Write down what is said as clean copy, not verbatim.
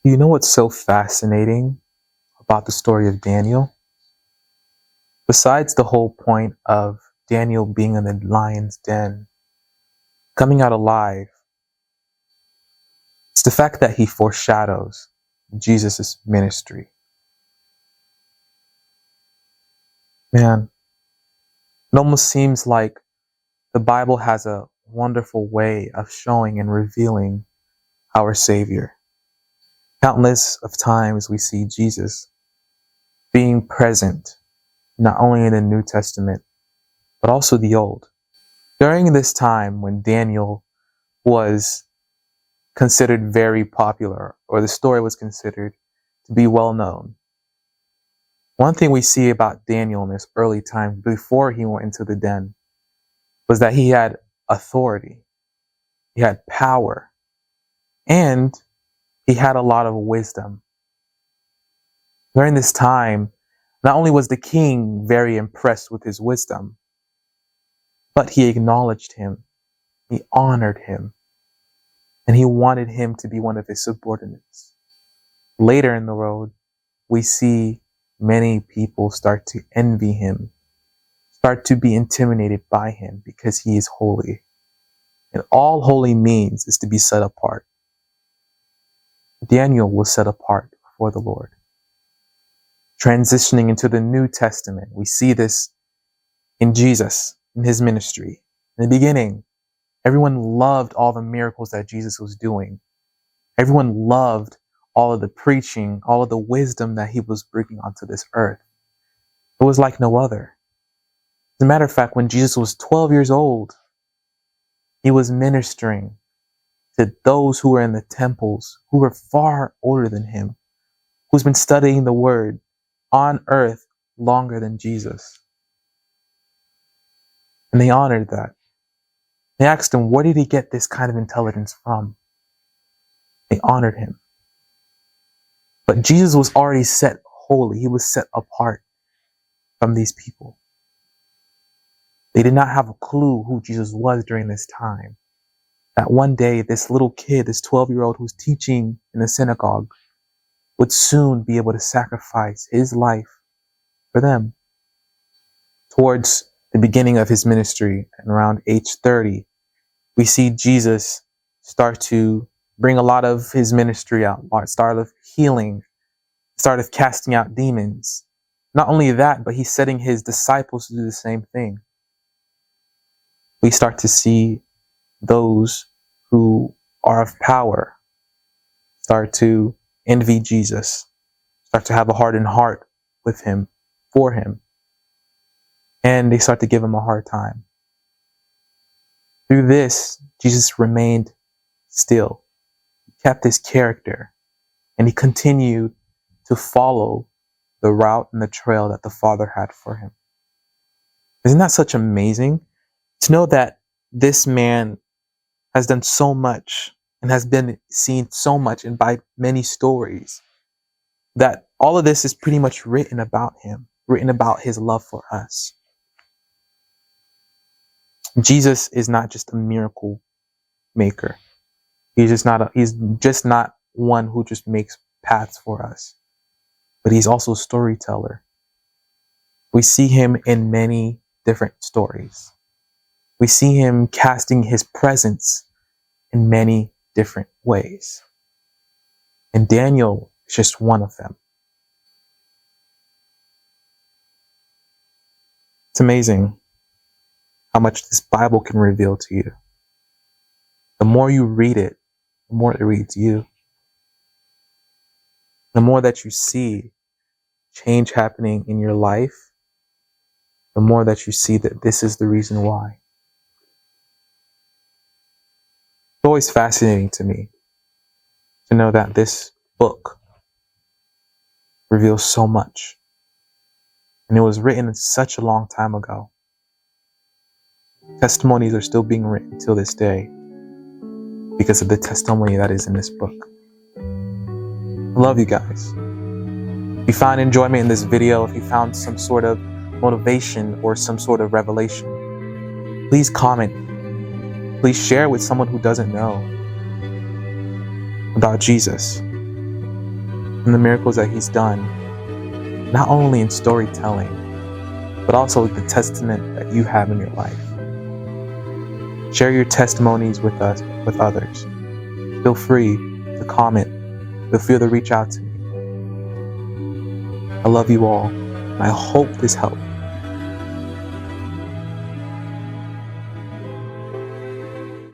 You know what's so fascinating about the story of Daniel? Besides the whole point of Daniel being in the lion's den, coming out alive, it's the fact that he foreshadows Jesus' ministry. Man, it almost seems like the Bible has a wonderful way of showing and revealing our Savior. Countless of times we see Jesus being present, not only in the New Testament, but also the Old. During this time when Daniel was considered very popular, or the story was considered to be well known, one thing we see about Daniel in this early time before he went into the den was that he had authority, he had power, and he had a lot of wisdom. During this time, not only was the king very impressed with his wisdom, but he acknowledged him, he honored him, and he wanted him to be one of his subordinates. Later in the road, we see many people start to envy him, start to be intimidated by him because he is holy. And all holy means is to be set apart. Daniel was set apart before the Lord. Transitioning into the New Testament, we see this in Jesus, in his ministry. In the beginning, everyone loved all the miracles that Jesus was doing. Everyone loved all of the preaching, all of the wisdom that he was bringing onto this earth. It was like no other. As a matter of fact, when Jesus was 12 years old, he was ministering to those who were in the temples, who were far older than him, who's been studying the word on earth longer than Jesus. And they honored that. They asked him, where did he get this kind of intelligence from? They honored him. But Jesus was already set holy. He was set apart from these people. They did not have a clue who Jesus was during this time. That one day, this little kid, this 12-year-old who's teaching in the synagogue, would soon be able to sacrifice his life for them. Towards the beginning of his ministry, and around age 30, we see Jesus start to bring a lot of his ministry out, start of healing, start of casting out demons. Not only that, but he's setting his disciples to do the same thing. We start to see those who are of power start to envy Jesus, start to have a hardened heart with him, for him, and they start to give him a hard time. Through this, Jesus remained still. He kept his character, and he continued to follow the route and the trail that the Father had for him. Isn't that such amazing? To know that this man has done so much and has been seen so much and by many stories, that all of this is pretty much written about him, written about his love for us. Jesus is not just a miracle maker. He's just not one who just makes paths for us, but he's also a storyteller. We see him in many different stories. We see him casting his presence in many different ways. And Daniel is just one of them. It's amazing how much this Bible can reveal to you. The more you read it, the more it reads you. The more that you see change happening in your life, the more that you see that this is the reason why. It's always fascinating to me to know that this book reveals so much. And it was written such a long time ago. Testimonies are still being written till this day because of the testimony that is in this book. I love you guys. If you found enjoyment in this video, if you found some sort of motivation or some sort of revelation, please comment. Please share with someone who doesn't know about Jesus. from the miracles that He's done, not only in storytelling, but also the testament that you have in your life. Share your testimonies with us, with others. Feel free to comment. Feel free to reach out to me. I love you all, and I hope this helped.